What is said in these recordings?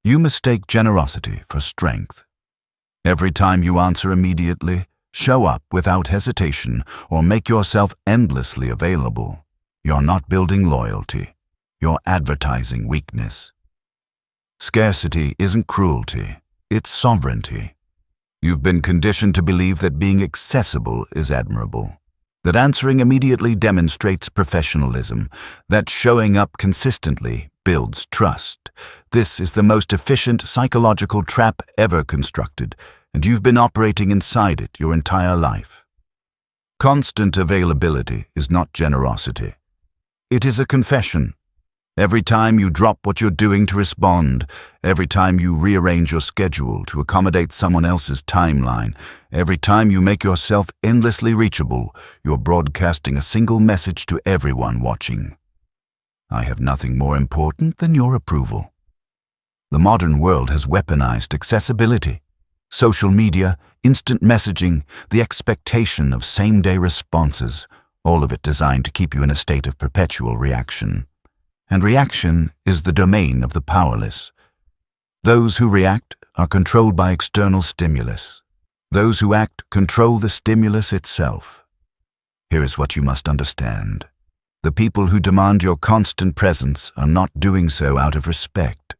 You mistake generosity for strength. Every time you answer immediately, show up without hesitation, or make yourself endlessly available, you're not building loyalty. You're advertising weakness. Scarcity isn't cruelty, it's sovereignty. You've been conditioned to believe that being accessible is admirable, that answering immediately demonstrates professionalism, that showing up consistently builds trust. This is the most efficient psychological trap ever constructed, and you've been operating inside it your entire life. Constant availability is not generosity. It is a confession. Every time you drop what you're doing to respond, every time you rearrange your schedule to accommodate someone else's timeline, every time you make yourself endlessly reachable, you're broadcasting a single message to everyone watching. I have nothing more important than your approval. The modern world has weaponized accessibility. Social media, instant messaging, the expectation of same-day responses, all of it designed to keep you in a state of perpetual reaction. And reaction is the domain of the powerless. Those who react are controlled by external stimulus. Those who act control the stimulus itself. Here is what you must understand. The people who demand your constant presence are not doing so out of respect.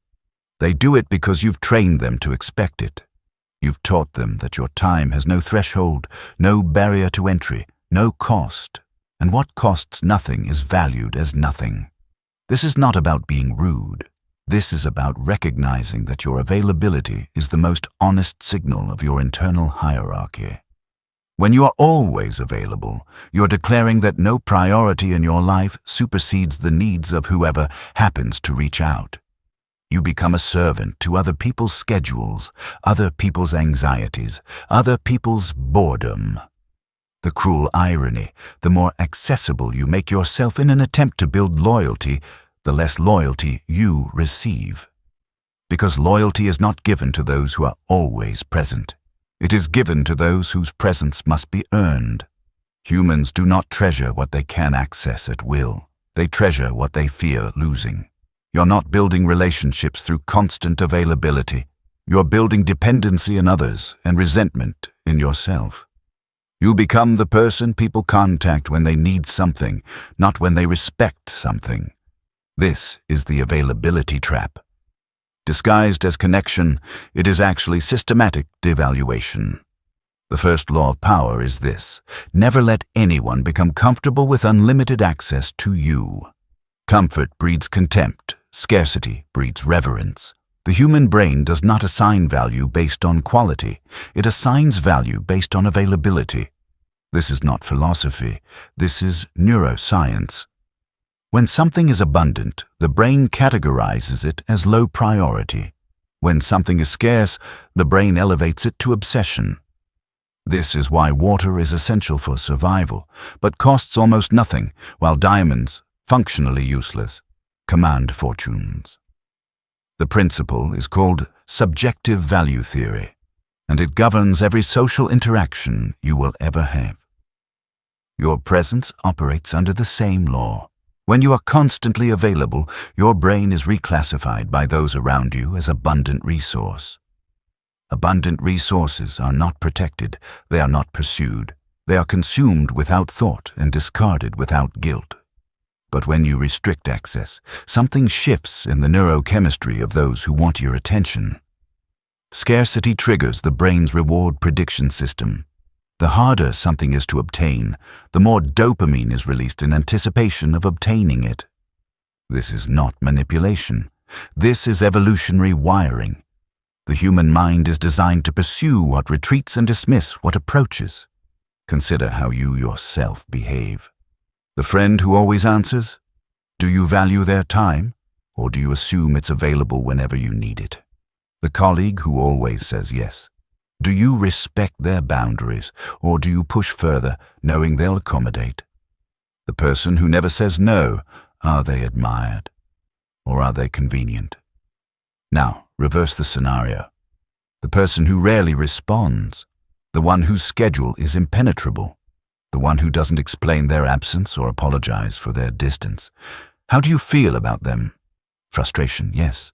They do it because you've trained them to expect it. You've taught them that your time has no threshold, no barrier to entry, no cost, and what costs nothing is valued as nothing. This is not about being rude. This is about recognizing that your availability is the most honest signal of your internal hierarchy. When you are always available, you're declaring that no priority in your life supersedes the needs of whoever happens to reach out. You become a servant to other people's schedules, other people's anxieties, other people's boredom. The cruel irony, the more accessible you make yourself in an attempt to build loyalty, the less loyalty you receive. Because loyalty is not given to those who are always present. It is given to those whose presence must be earned. Humans do not treasure what they can access at will. They treasure what they fear losing. You're not building relationships through constant availability. You're building dependency in others and resentment in yourself. You become the person people contact when they need something, not when they respect something. This is the availability trap. Disguised as connection, it is actually systematic devaluation. The first law of power is this: never let anyone become comfortable with unlimited access to you. Comfort breeds contempt. Scarcity breeds reverence. The human brain does not assign value based on quality. It assigns value based on availability. This is not philosophy. This is neuroscience. When something is abundant, the brain categorizes it as low priority. When something is scarce, the brain elevates it to obsession. This is why water is essential for survival, but costs almost nothing, while diamonds, functionally useless, command fortunes. The principle is called subjective value theory, and it governs every social interaction you will ever have. Your presence operates under the same law. When you are constantly available, your brain is reclassified by those around you as abundant resource. Abundant resources are not protected, they are not pursued. They are consumed without thought and discarded without guilt. But when you restrict access, something shifts in the neurochemistry of those who want your attention. Scarcity triggers the brain's reward prediction system. The harder something is to obtain, the more dopamine is released in anticipation of obtaining it. This is not manipulation. This is evolutionary wiring. The human mind is designed to pursue what retreats and dismiss what approaches. Consider how you yourself behave. The friend who always answers? Do you value their time, or do you assume it's available whenever you need it? The colleague who always says yes? Do you respect their boundaries, or do you push further, knowing they'll accommodate? The person who never says no, are they admired, or are they convenient? Now, reverse the scenario. The person who rarely responds, the one whose schedule is impenetrable, the one who doesn't explain their absence or apologize for their distance. How do you feel about them? Frustration, yes.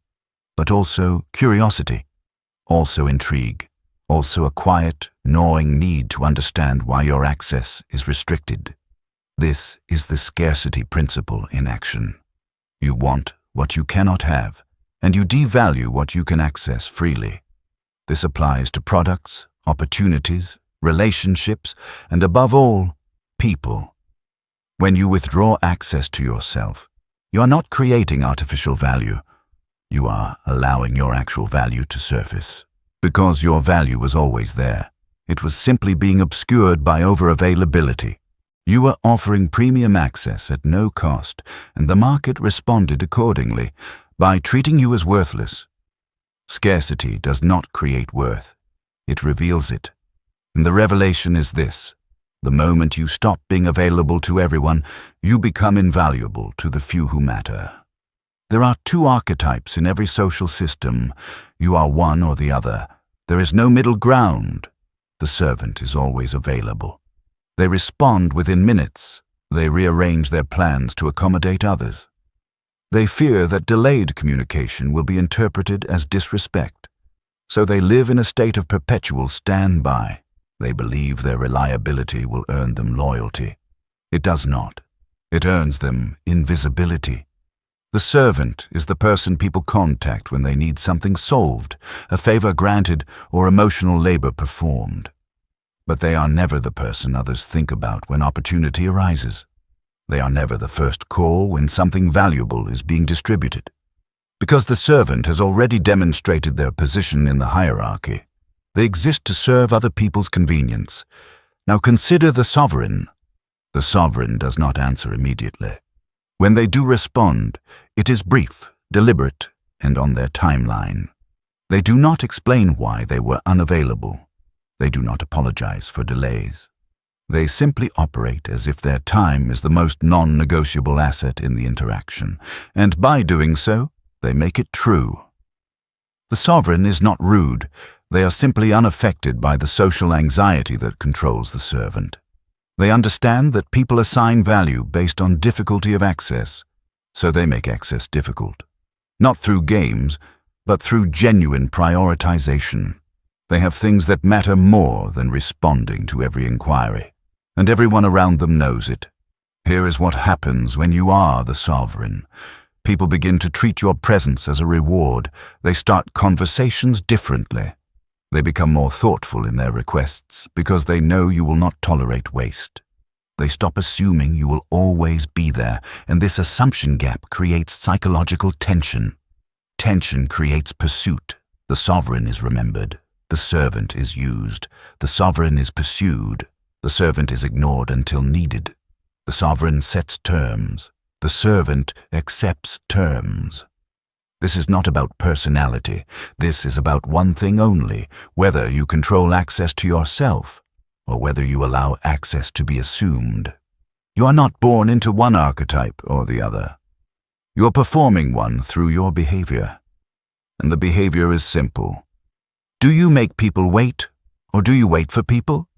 but also curiosity, also intrigue, also a quiet, gnawing need to understand why your access is restricted. This is the scarcity principle in action. You want what you cannot have, and you devalue what you can access freely. This applies to products, opportunities, relationships, and above all, people. When you withdraw access to yourself, you are not creating artificial value. You are allowing your actual value to surface. Because your value was always there. It was simply being obscured by over-availability. You were offering premium access at no cost, and the market responded accordingly by treating you as worthless. Scarcity does not create worth. It reveals it. And the revelation is this: the moment you stop being available to everyone, you become invaluable to the few who matter. There are two archetypes in every social system. You are one or the other. There is no middle ground. The servant is always available. They respond within minutes. They rearrange their plans to accommodate others. They fear that delayed communication will be interpreted as disrespect. So they live in a state of perpetual standby. They believe their reliability will earn them loyalty. It does not. It earns them invisibility. The servant is the person people contact when they need something solved, a favor granted, or emotional labor performed. But they are never the person others think about when opportunity arises. They are never the first call when something valuable is being distributed. Because the servant has already demonstrated their position in the hierarchy, they exist to serve other people's convenience. Now consider the sovereign. The sovereign does not answer immediately. When they do respond, it is brief, deliberate, and on their timeline. They do not explain why they were unavailable. They do not apologize for delays. They simply operate as if their time is the most non-negotiable asset in the interaction, and by doing so, they make it true. The sovereign is not rude. They are simply unaffected by the social anxiety that controls the servant. They understand that people assign value based on difficulty of access, so they make access difficult. Not through games, but through genuine prioritization. They have things that matter more than responding to every inquiry, and everyone around them knows it. Here is what happens when you are the sovereign. People begin to treat your presence as a reward. They start conversations differently. They become more thoughtful in their requests because they know you will not tolerate waste. They stop assuming you will always be there, and this assumption gap creates psychological tension. Tension creates pursuit. The sovereign is remembered. The servant is used. The sovereign is pursued. The servant is ignored until needed. The sovereign sets terms. The servant accepts terms. This is not about personality. This is about one thing only: whether you control access to yourself or whether you allow access to be assumed. You are not born into one archetype or the other. You are performing one through your behavior. And the behavior is simple. Do you make people wait, or do you wait for people?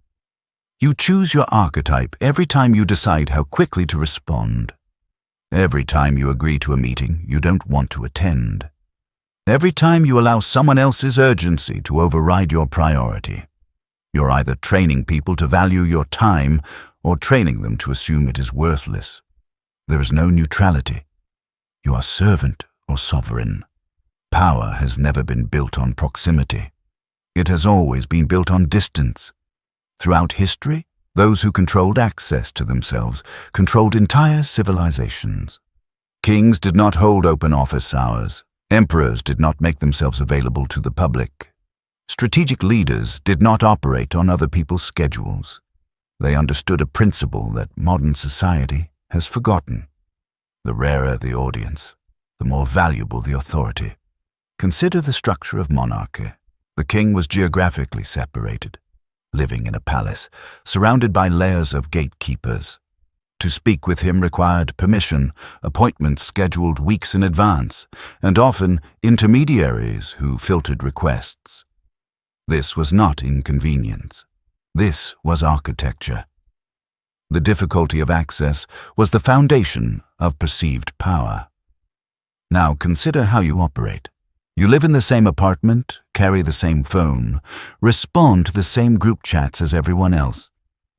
You choose your archetype every time you decide how quickly to respond. Every time you agree to a meeting you don't want to attend. Every time you allow someone else's urgency to override your priority. You're either training people to value your time or training them to assume it is worthless. There is no neutrality. You are servant or sovereign. Power has never been built on proximity. It has always been built on distance. Throughout history, those who controlled access to themselves controlled entire civilizations. Kings did not hold open office hours. Emperors did not make themselves available to the public. Strategic leaders did not operate on other people's schedules. They understood a principle that modern society has forgotten. The rarer the audience, the more valuable the authority. Consider the structure of monarchy. The king was geographically separated, living in a palace, surrounded by layers of gatekeepers. To speak with him required permission, appointments scheduled weeks in advance, and often intermediaries who filtered requests. This was not inconvenience. This was architecture. The difficulty of access was the foundation of perceived power. Now consider how you operate. You live in the same apartment, carry the same phone, respond to the same group chats as everyone else.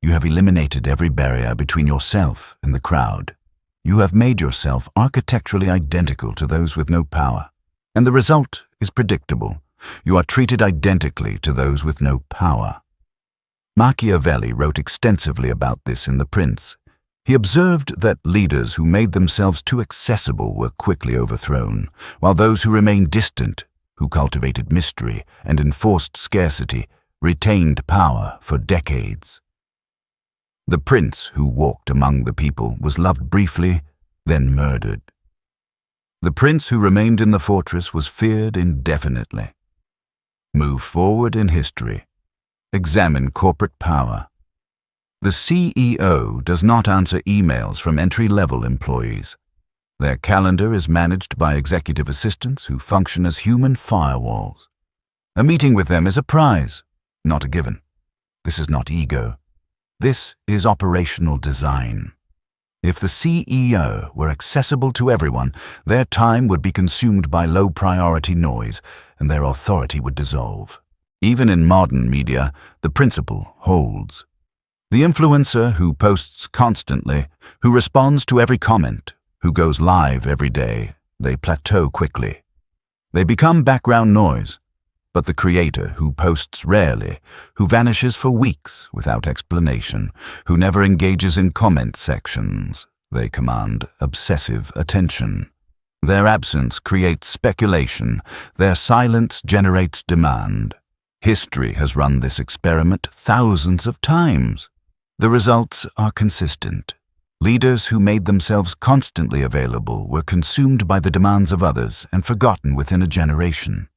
You have eliminated every barrier between yourself and the crowd. You have made yourself architecturally identical to those with no power. And the result is predictable. You are treated identically to those with no power. Machiavelli wrote extensively about this in The Prince. He observed that leaders who made themselves too accessible were quickly overthrown, while those who remained distant, who cultivated mystery and enforced scarcity, retained power for decades. The prince who walked among the people was loved briefly, then murdered. The prince who remained in the fortress was feared indefinitely. Move forward in history. Examine corporate power. The CEO does not answer emails from entry-level employees. Their calendar is managed by executive assistants who function as human firewalls. A meeting with them is a prize, not a given. This is not ego. This is operational design. If the CEO were accessible to everyone, their time would be consumed by low-priority noise, and their authority would dissolve. Even in modern media, the principle holds. The influencer who posts constantly, who responds to every comment, who goes live every day, they plateau quickly. They become background noise. But the creator who posts rarely, who vanishes for weeks without explanation, who never engages in comment sections, they command obsessive attention. Their absence creates speculation. Their silence generates demand. History has run this experiment thousands of times. The results are consistent. Leaders who made themselves constantly available were consumed by the demands of others and forgotten within a generation.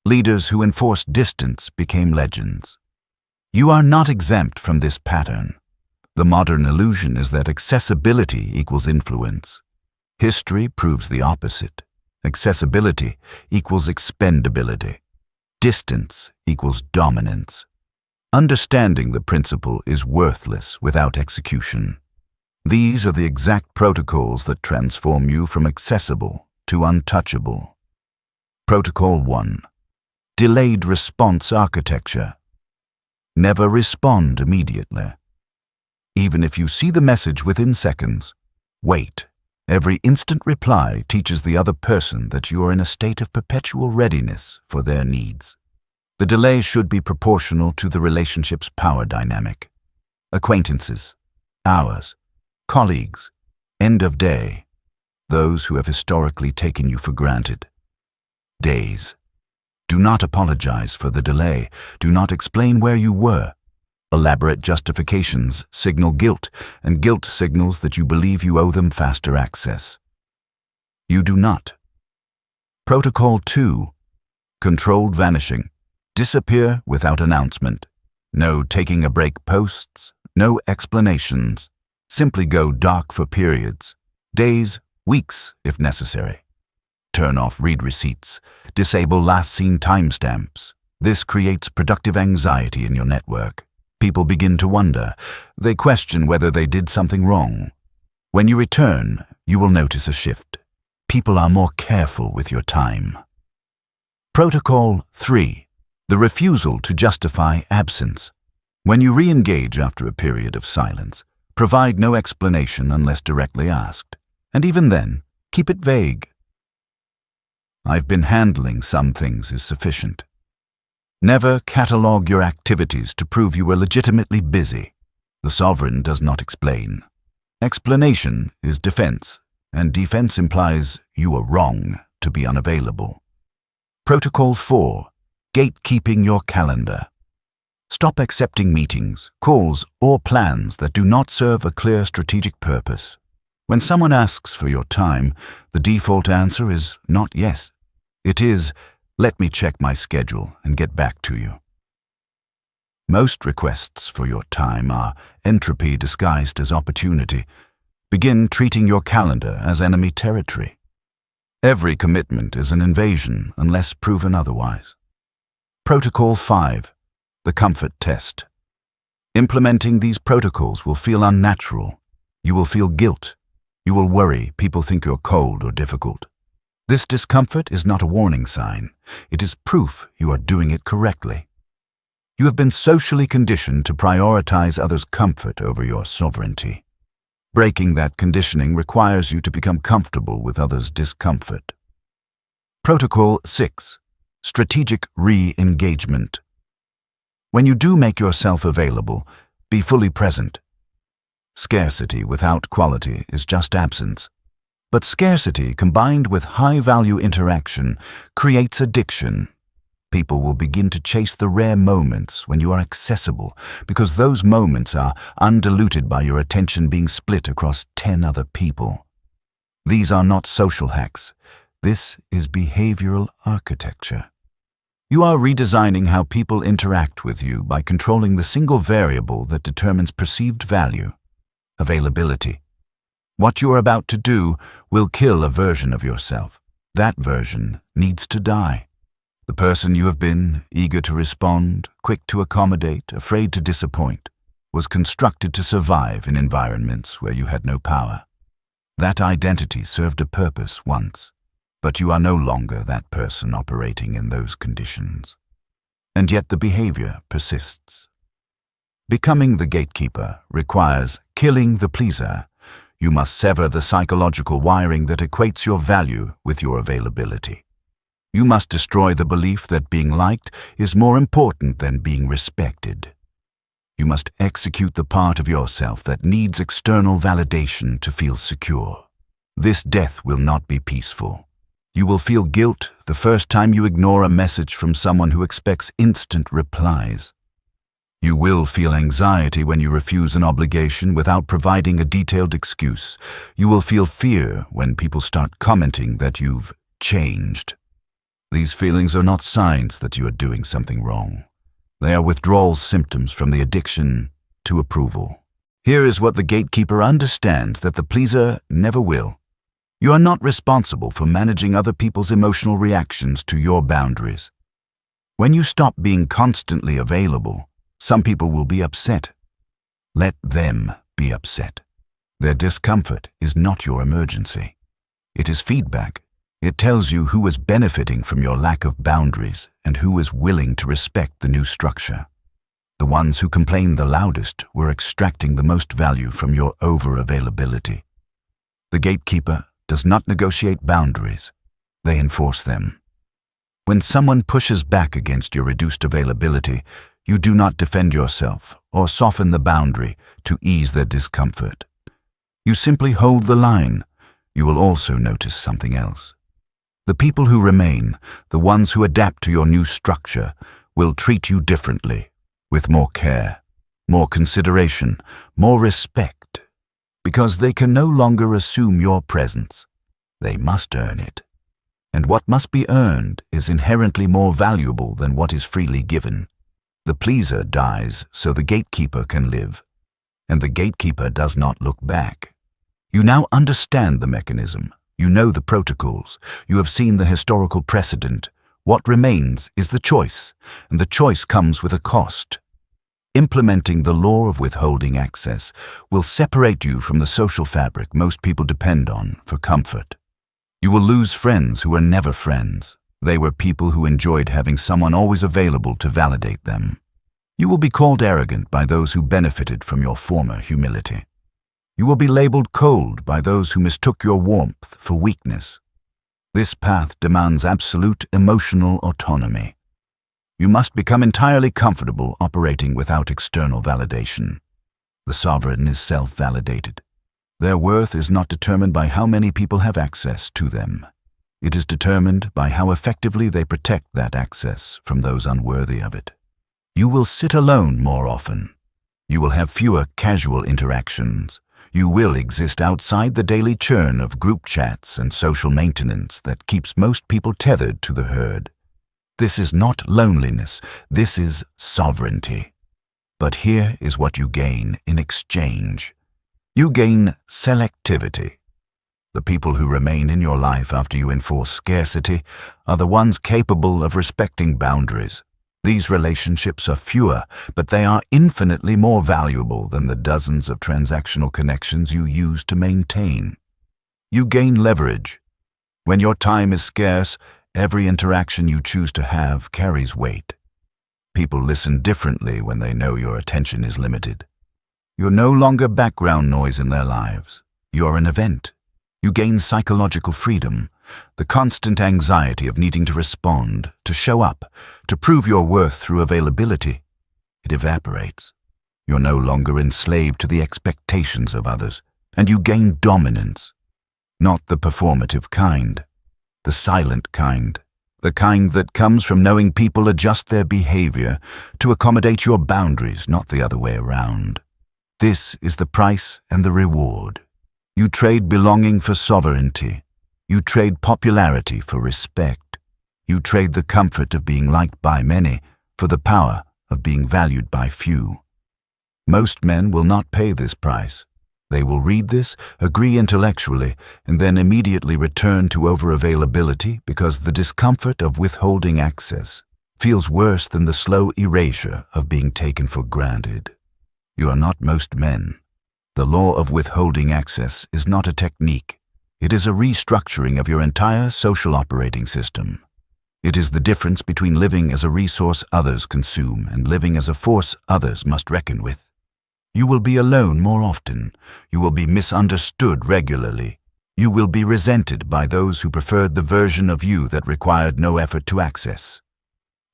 Leaders who enforced distance became legends. You are not exempt from this pattern. The modern illusion is that accessibility equals influence. History proves the opposite. Accessibility equals expendability. Distance equals dominance. Understanding the principle is worthless without execution. These are the exact protocols that transform you from accessible to untouchable. Protocol 1. Delayed response architecture. Never respond immediately. Even if you see the message within seconds, wait. Every instant reply teaches the other person that you are in a state of perpetual readiness for their needs. The delay should be proportional to the relationship's power dynamic. Acquaintances, hours, colleagues, end of day, those who have historically taken you for granted. Days. Do not apologize for the delay. Do not explain where you were. Elaborate justifications signal guilt, and guilt signals that you believe you owe them faster access. You do not. Protocol 2. Controlled vanishing. Disappear without announcement. No taking a break posts, no explanations. Simply go dark for periods, days, weeks if necessary. Turn off read receipts. Disable last seen timestamps. This creates productive anxiety in your network. People begin to wonder. They question whether they did something wrong. When you return, you will notice a shift. People are more careful with your time. Protocol 3. The refusal to justify absence. When you re-engage after a period of silence, provide no explanation unless directly asked. And even then, keep it vague. I've been handling some things is sufficient. Never catalog your activities to prove you were legitimately busy. The sovereign does not explain. Explanation is defense, and defense implies you are wrong to be unavailable. Protocol 4. Gatekeeping your calendar. Stop accepting meetings, calls, or plans that do not serve a clear strategic purpose. When someone asks for your time, the default answer is not yes. It is, let me check my schedule and get back to you. Most requests for your time are entropy disguised as opportunity. Begin treating your calendar as enemy territory. Every commitment is an invasion unless proven otherwise. Protocol 5. The comfort test. Implementing these protocols will feel unnatural. You will feel guilt. You will worry people think you're cold or difficult. This discomfort is not a warning sign. It is proof you are doing it correctly. You have been socially conditioned to prioritize others' comfort over your sovereignty. Breaking that conditioning requires you to become comfortable with others' discomfort. Protocol 6. Strategic re-engagement. When you do make yourself available, be fully present. Scarcity without quality is just absence. But scarcity combined with high-value interaction creates addiction. People will begin to chase the rare moments when you are accessible because those moments are undiluted by your attention being split across 10 other people. These are not social hacks. This is behavioral architecture. You are redesigning how people interact with you by controlling the single variable that determines perceived value: availability. What you are about to do will kill a version of yourself. That version needs to die. The person you have been, eager to respond, quick to accommodate, afraid to disappoint, was constructed to survive in environments where you had no power. That identity served a purpose once, but you are no longer that person operating in those conditions. And yet the behavior persists. Becoming the gatekeeper requires killing the pleaser. You must sever the psychological wiring that equates your value with your availability. You must destroy the belief that being liked is more important than being respected. You must execute the part of yourself that needs external validation to feel secure. This death will not be peaceful. You will feel guilt the first time you ignore a message from someone who expects instant replies. You will feel anxiety when you refuse an obligation without providing a detailed excuse. You will feel fear when people start commenting that you've changed. These feelings are not signs that you are doing something wrong. They are withdrawal symptoms from the addiction to approval. Here is what the gatekeeper understands that the pleaser never will. You are not responsible for managing other people's emotional reactions to your boundaries. When you stop being constantly available, some people will be upset. Let them be upset. Their discomfort is not your emergency. It is feedback. It tells you who is benefiting from your lack of boundaries and who is willing to respect the new structure. The ones who complained the loudest were extracting the most value from your over-availability. The gatekeeper does not negotiate boundaries. They enforce them. When someone pushes back against your reduced availability, you do not defend yourself or soften the boundary to ease their discomfort. You simply hold the line. You will also notice something else. The people who remain, the ones who adapt to your new structure, will treat you differently, with more care, more consideration, more respect, because they can no longer assume your presence. They must earn it. And what must be earned is inherently more valuable than what is freely given. The pleaser dies so the gatekeeper can live, and the gatekeeper does not look back. You now understand the mechanism. You know the protocols. You have seen the historical precedent. What remains is the choice, and the choice comes with a cost. Implementing the law of withholding access will separate you from the social fabric most people depend on for comfort. You will lose friends who were never friends. They were people who enjoyed having someone always available to validate them. You will be called arrogant by those who benefited from your former humility. You will be labeled cold by those who mistook your warmth for weakness. This path demands absolute emotional autonomy. You must become entirely comfortable operating without external validation. The sovereign is self-validated. Their worth is not determined by how many people have access to them. It is determined by how effectively they protect that access from those unworthy of it. You will sit alone more often. You will have fewer casual interactions. You will exist outside the daily churn of group chats and social maintenance that keeps most people tethered to the herd. This is not loneliness, this is sovereignty. But here is what you gain in exchange. You gain selectivity. The people who remain in your life after you enforce scarcity are the ones capable of respecting boundaries. These relationships are fewer, but they are infinitely more valuable than the dozens of transactional connections you use to maintain. You gain leverage. When your time is scarce, every interaction you choose to have carries weight. People listen differently when they know your attention is limited. You're no longer background noise in their lives. You're an event. You gain psychological freedom. The constant anxiety of needing to respond, to show up, to prove your worth through availability, it evaporates. You're no longer enslaved to the expectations of others, and you gain dominance. Not the performative kind, the silent kind, the kind that comes from knowing people adjust their behavior to accommodate your boundaries, not the other way around. This is the price and the reward. You trade belonging for sovereignty. You trade popularity for respect. You trade the comfort of being liked by many for the power of being valued by few. Most men will not pay this price. They will read this, agree intellectually, and then immediately return to over-availability because the discomfort of withholding access feels worse than the slow erasure of being taken for granted. You are not most men. The law of withholding access is not a technique. It is a restructuring of your entire social operating system. It is the difference between living as a resource others consume and living as a force others must reckon with. You will be alone more often. You will be misunderstood regularly. You will be resented by those who preferred the version of you that required no effort to access.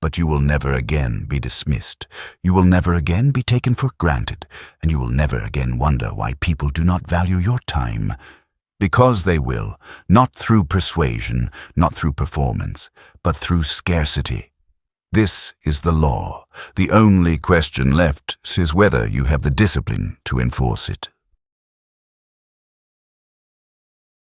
But you will never again be dismissed. You will never again be taken for granted, and you will never again wonder why people do not value your time. Because they will, not through persuasion, not through performance, but through scarcity. This is the law. The only question left is whether you have the discipline to enforce it.